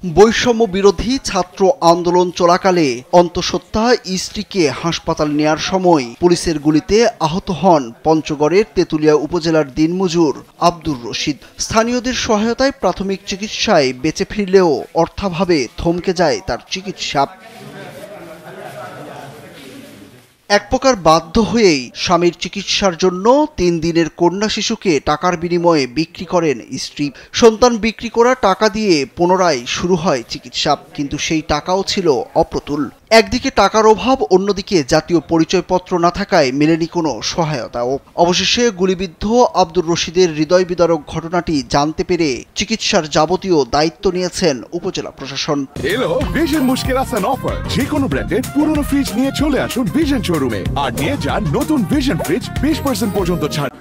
বৈষম্য বিরোধী ছাত্র আন্দোলন চলাকালে অন্তঃসত্ত্বা স্ত্রীকে হাসপাতাল নেয়ার সময় পুলিশের গুলিতে আহত হন পঞ্চগড়ের তেঁতুলিয়া উপজেলার দিনমজুর আব্দুর রশিদ। স্থানীয়দের সহায়তায় প্রাথমিক চিকিৎসায় বেঁচে ফিরলেও অর্থাভাবে থমকে যায় তার চিকিৎসা। এক প্রকার বাধ্য হয়েই স্বামীর চিকিৎসার জন্য ৩ দিনের কন্যা শিশুকে টাকার বিনিময়ে বিক্রি করেন স্ত্রী। সন্তান বিক্রি করা টাকা দিয়ে পুনরায় শুরু হয় চিকিৎসা, কিন্তু সেই টাকাও ছিল অপ্রতুল। একদিকে টাকার অভাব, অন্যদিকে জাতীয় পরিচয়পত্র না থাকায় মেলেনি কোনো সহায়তাও। অবশেষে গুলিবিদ্ধ আব্দুর রশিদের হৃদয় বিদারক ঘটনাটি জানতে পেরে চিকিৎসার যাবতীয় দায়িত্ব নিয়েছেন উপজেলা প্রশাসন। এলো ভিশন মুশকিল আসান অফার। যে কোনো ব্র্যান্ডের পুরনো ফ্রিজ নিয়ে চলে আসুন ভিশন শোরুমে আর নিয়ে যান নতুন ভিশন ফ্রিজ 20% পর্যন্ত ছাড়।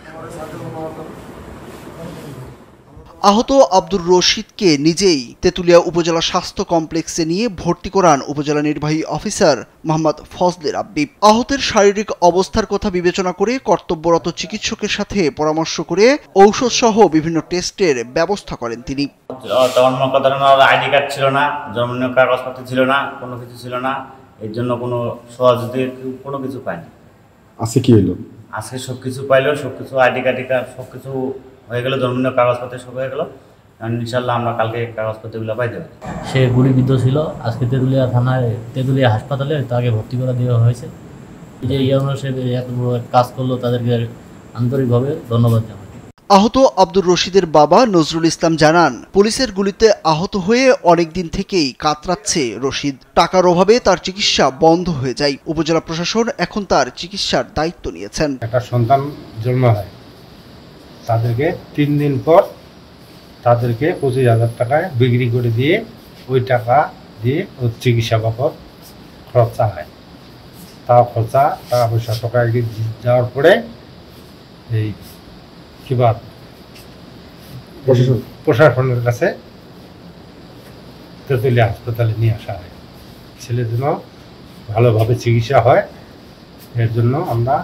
আহত আব্দুর রশিদকে নিজেই তেঁতুলিয়া উপজেলা স্বাস্থ্য কমপ্লেক্সে নিয়ে ভর্তি করান উপজেলা নির্বাহী অফিসার মোহাম্মদ ফজলে রাব্বি। আহতের শারীরিক অবস্থার কথা বিবেচনা করে কর্তব্যরত চিকিৎসকের সাথে পরামর্শ করে ঔষধ সহ বিভিন্ন টেস্টের ব্যবস্থা করেন তিনি। আইডি কার্ড ছিল না, জন্মদিনের কাগজপত্র ছিল না, কোনো কিছু ছিল না, এর জন্য কোনো সহযোগী কোনো কিছু পাইনি। আজকে কি হলো? আজকে সবকিছু পাইলো, সবকিছু আইডি কার্ড সবকিছু হয়ে গেল, জন্মদিনের কাগজপত্র সব হয়ে গেল। ইনশাল্লাহ আমরা কালকে কাগজপত্রগুলো পাই দেবো। সে গুলিবিদ্ধ ছিল, আজকে তেঁতুলিয়া থানায় তেঁতুলিয়া হাসপাতালে তাকে ভর্তি করে দেওয়া হয়েছে। যে সে এত বড় কাজ করলো, তাদেরকে আন্তরিকভাবে ধন্যবাদ জানাই। আহত আব্দুর রশিদের বাবা নজরুল ইসলাম জানান, পুলিশের গুলিতে আহত হয়ে অনেকদিন থেকেই কাতরাচ্ছে রশিদ। টাকার অভাবে তার চিকিৎসা বন্ধ হয়ে যায়। উপজেলা প্রশাসন এখন তার চিকিৎসার দায়িত্ব নিয়েছেন। একটা সন্তান জন্ম হয়, তাদেরকে 3 দিন পর তাদেরকে 25,000 টাকায় বিক্রি করে দিয়ে ওই টাকা দিয়ে ওর চিকিৎসা বাবদ খরচা হয়। টাকা পয়সা টাকা যাওয়ার পরে এই প্রশাসনের কাছে তেঁতুলিয়া হাসপাতালে নিয়ে আসা হয়। ছেলের জন্য ভালোভাবে চিকিৎসা হয়, এর জন্য আমরা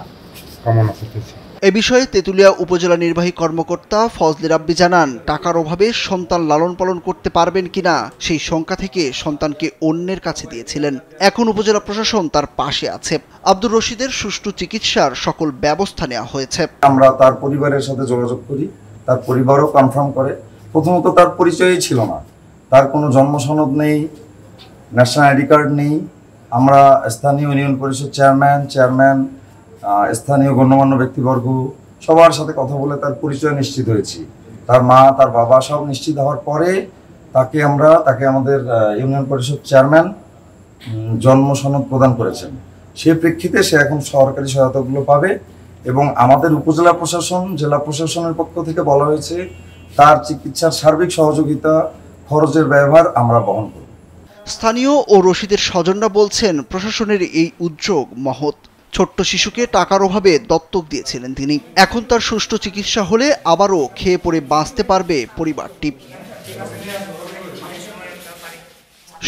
কামনা করতেছি। এ বিষয়ে তেঁতুলিয়া উপজেলা নির্বাহী কর্মকর্তা ফজলে রাব্বি জানান, টাকার অভাবে সন্তান লালন পালন করতে পারবেন কিনা সেই শঙ্কা থেকে সন্তানকে অন্যের কাছে দিয়েছিলেন। এখন উপজেলা প্রশাসন তার পাশে আছে। আব্দুর রশিদের সুষ্ঠু চিকিৎসার সকল ব্যবস্থা নেওয়া হয়েছে। আমরা তার পরিবারের সাথে যোগাযোগ করি, তার পরিবারও কনফার্ম করে। প্রথমত তার পরিচয়ই ছিল না, তার কোনো জন্ম সনদ নেই, ন্যাশনাল আইডি কার্ড নেই। আমরা স্থানীয় ইউনিয়ন পরিষদ চেয়ারম্যান, স্থানীয় গণ্যমান্য ব্যক্তিবর্গ সবার সাথে কথা বলে তার পরিচয় নিশ্চিত হয়েছি। তার মা, তার বাবা সব নিশ্চিত হওয়ার পরে তাকে আমাদের ইউনিয়ন পরিষদ চেয়ারম্যান জন্ম সনদ প্রদান করেছেন। সেই প্রেক্ষিতে সে এখন সরকারি সহায়তাগুলো পাবে এবং আমাদের উপজেলা প্রশাসন, জেলা প্রশাসনের পক্ষ থেকে বলা হয়েছে তার চিকিৎসার সার্বিক সহযোগিতা, খরচের ব্যয়ভার আমরা বহন করব। স্থানীয় ও রশিদের স্বজনরা বলছেন, প্রশাসনের এই উদ্যোগ মহৎ। ছোট্ট শিশুকে টাকার অভাবে দত্তক দিয়েছিলেন তিনি। এখন তার সুষ্ঠু চিকিৎসা হলে আবারও খেয়ে পড়ে বাঁচতে পারবে পরিবারটি।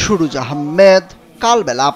সুরুজ আহমেদ, কালবেলা।